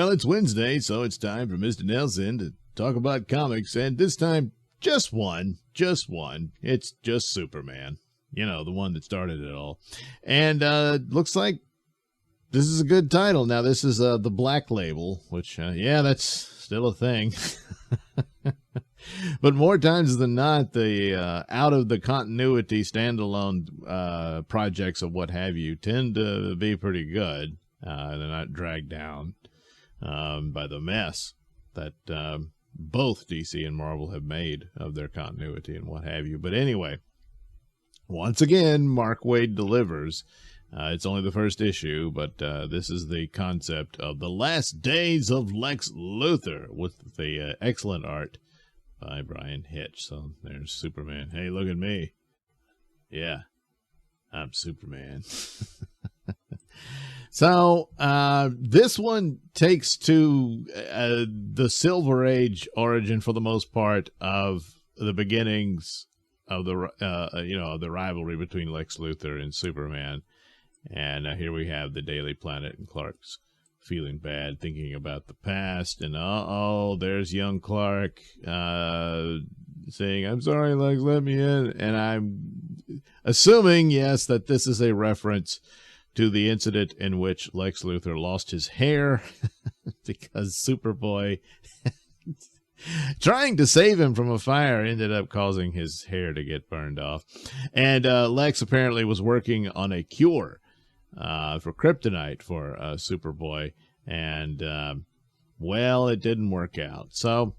Well, it's Wednesday, so it's time for Mr. Nailsin to talk about comics, and this time, just one. It's just Superman. You know, the one that started it all. And looks like this is a good title. Now, this is the Black Label, which, yeah, that's still a thing. But more times than not, the out-of-the-continuity standalone projects of what have you tend to be pretty good. They're not dragged down by the mess that both DC and Marvel have made of their continuity and what have you. But anyway, once again, Mark Waid delivers. It's only the first issue, but this is the concept of the last days of Lex Luthor with the excellent art by Brian Hitch. So there's Superman. Hey, look at me. Yeah, I'm Superman. So this one takes to the Silver Age origin for the most part of the beginnings of the the rivalry between Lex Luthor and Superman. And here we have the Daily Planet, and Clark's feeling bad, thinking about the past. And there's young Clark saying, "I'm sorry, Lex, let me in." And I'm assuming, yes, that this is a reference to the incident in which Lex Luthor lost his hair because Superboy, trying to save him from a fire, ended up causing his hair to get burned off. And Lex apparently was working on a cure for kryptonite for Superboy, and well, it didn't work out. So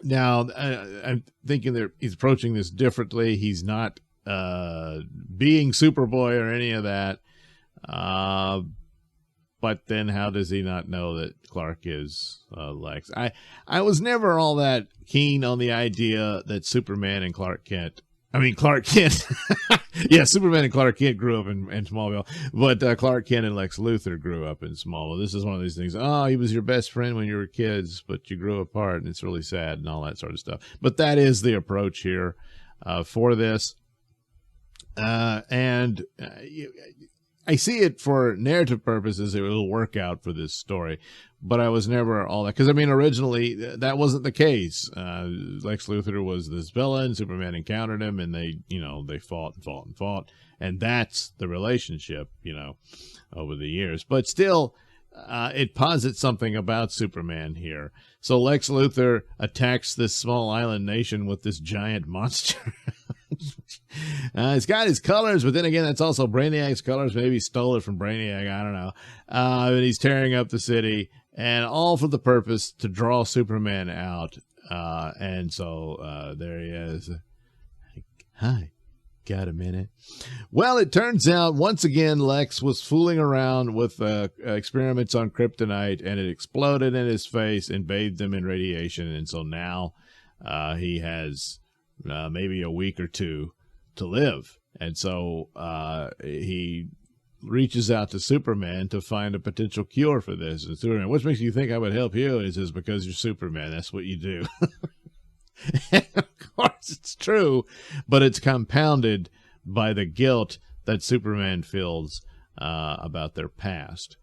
now I'm thinking that he's approaching this differently. He's not being Superboy or any of that. But then how does he not know that Clark is Lex? I was never all that keen on the idea that Superman and Clark Kent, yeah, Superman and Clark Kent grew up in Smallville, but Clark Kent and Lex Luthor grew up in Smallville. This is one of these things. Oh, he was your best friend when you were kids, but you grew apart, and it's really sad and all that sort of stuff. But that is the approach here for this. And I see it for narrative purposes. It will work out for this story, but I was never all that, because I mean, originally that wasn't the case. Lex Luthor was this villain. Superman encountered him, and they fought, and that's the relationship, over the years. But still, it posits something about Superman here. So Lex Luthor attacks this small island nation with this giant monster. It's got his colors, but then again, that's also Brainiac's colors. Maybe he stole it from Brainiac. I don't know. And he's tearing up the city, and all for the purpose to draw Superman out. And so there he is. Hi, got a minute? Well, it turns out, once again, Lex was fooling around with experiments on kryptonite, and it exploded in his face and bathed him in radiation. And so now he has maybe a week or two to live. And so he reaches out to Superman to find a potential cure for this. And Superman, what makes you think I would help you? And he says, because you're Superman. That's what you do. And of course, it's true, but it's compounded by the guilt that Superman feels about their past.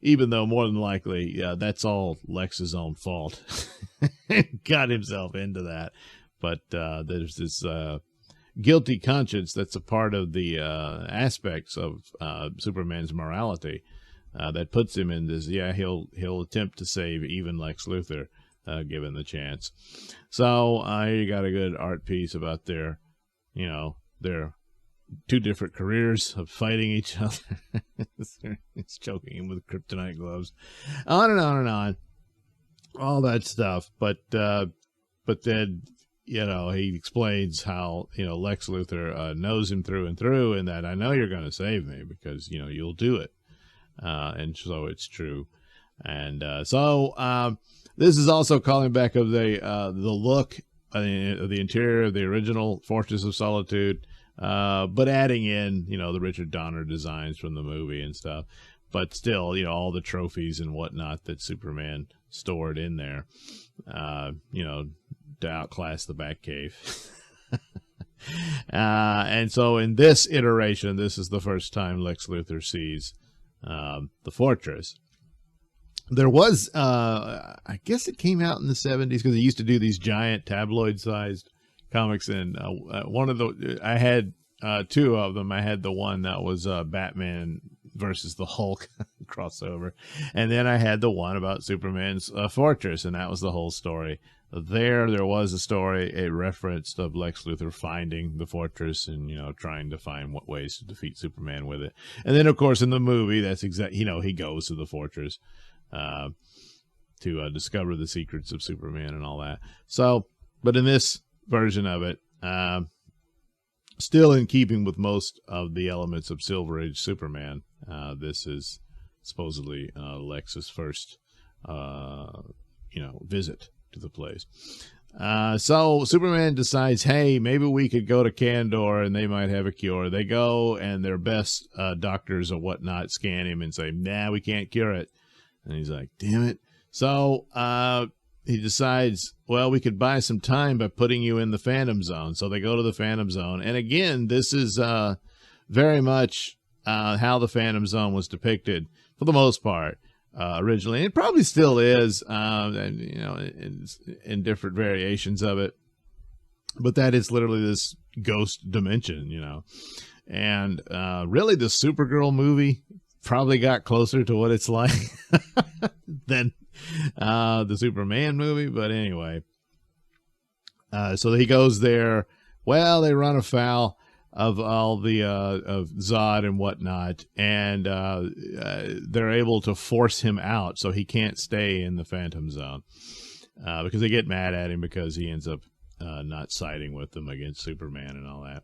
Even though more than likely, that's all Lex's own fault. Got himself into that. But there's this guilty conscience that's a part of the aspects of Superman's morality that puts him in this. Yeah, he'll attempt to save even Lex Luthor, given the chance. So you got a good art piece about their two different careers of fighting each other. It's choking him with kryptonite gloves. On and on and on. All that stuff. But then, he explains how, Lex Luthor knows him through and through, and that I know you're going to save me because, you'll do it. And so it's true. And so this is also calling back of the look of the interior of the original Fortress of Solitude, but adding in, the Richard Donner designs from the movie and stuff. But still, all the trophies and whatnot that Superman stored in there, to outclass the Batcave. And so in this iteration, this is the first time Lex Luthor sees the fortress. There was, I guess it came out in the 70s because they used to do these giant tabloid-sized comics, and one of the, I had two of them. I had the one that was Batman versus the Hulk crossover, and then I had the one about Superman's fortress, and that was the whole story. There was a story, a reference of Lex Luthor finding the fortress and, trying to find what ways to defeat Superman with it. And then, of course, in the movie, that's exactly, he goes to the fortress to discover the secrets of Superman and all that. So, but in this version of it, still in keeping with most of the elements of Silver Age Superman, this is supposedly Lex's first, visit to the place. So Superman decides, hey, maybe we could go to Kandor and they might have a cure. They go, and their best doctors or whatnot scan him and say, nah, we can't cure it. And he's like, damn it. So he decides, well, we could buy some time by putting you in the Phantom Zone. So they go to the Phantom Zone. And again, this is very much how the Phantom Zone was depicted for the most part originally. And it probably still is, in different variations of it. But that is literally this ghost dimension, And really, the Supergirl movie probably got closer to what it's like than the Superman movie. But anyway, so he goes there. Well, they run afoul of all the of Zod and whatnot, and they're able to force him out, so he can't stay in the Phantom Zone because they get mad at him because he ends up not siding with them against Superman and all that.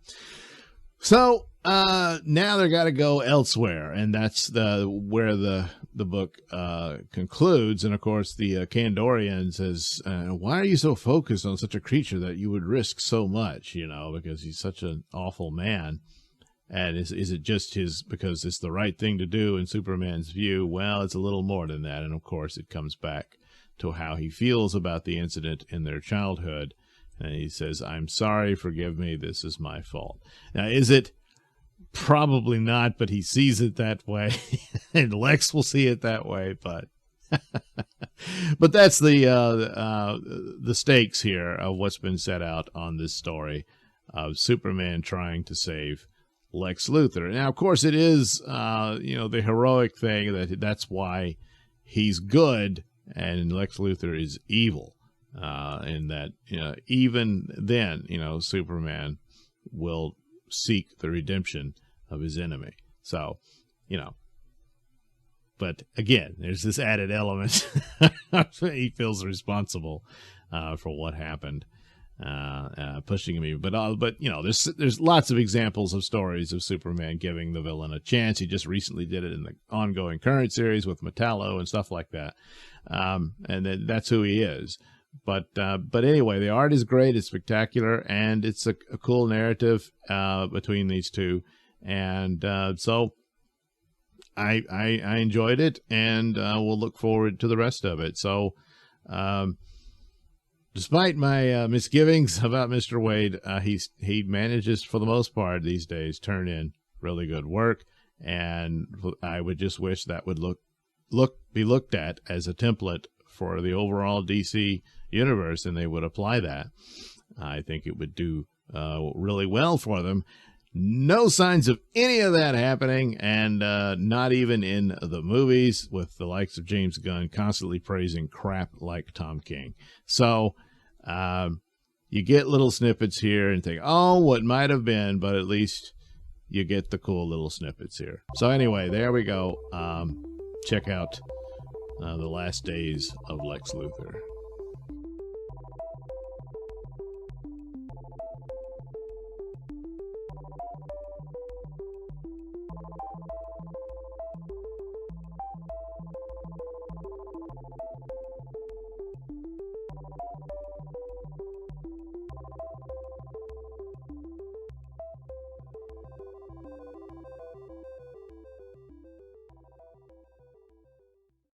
So now they got to go elsewhere, and that's where the book concludes. And of course, the Kandorian says, "Why are you so focused on such a creature that you would risk so much? Because he's such an awful man. And is it just because it's the right thing to do in Superman's view? Well, it's a little more than that. And of course, it comes back to how he feels about the incident in their childhood." And he says, "I'm sorry, forgive me, this is my fault." Now, is it? Probably not, but he sees it that way. And Lex will see it that way, but but that's the stakes here of what's been set out on this story of Superman trying to save Lex Luthor. Now, of course, it is the heroic thing that's why he's good and Lex Luthor is evil. In that, even then, Superman will seek the redemption of his enemy. So, but again, there's this added element. He feels responsible for what happened, pushing him. But there's lots of examples of stories of Superman giving the villain a chance. He just recently did it in the ongoing current series with Metallo and stuff like that. And that's who he is. But anyway, the art is great. It's spectacular, and it's a cool narrative between these two. And so I enjoyed it, and we'll look forward to the rest of it. So despite my misgivings about Mr. Wade, he manages, for the most part these days, turn in really good work. And I would just wish that would be looked at as a template for the overall DC universe, and they would apply that. I think it would do really well for them. No signs of any of that happening, and not even in the movies, with the likes of James Gunn constantly praising crap like Tom King. So you get little snippets here and think, oh, what might have been, but at least you get the cool little snippets here. So anyway, there we go. Check out The Last Days of Lex Luthor.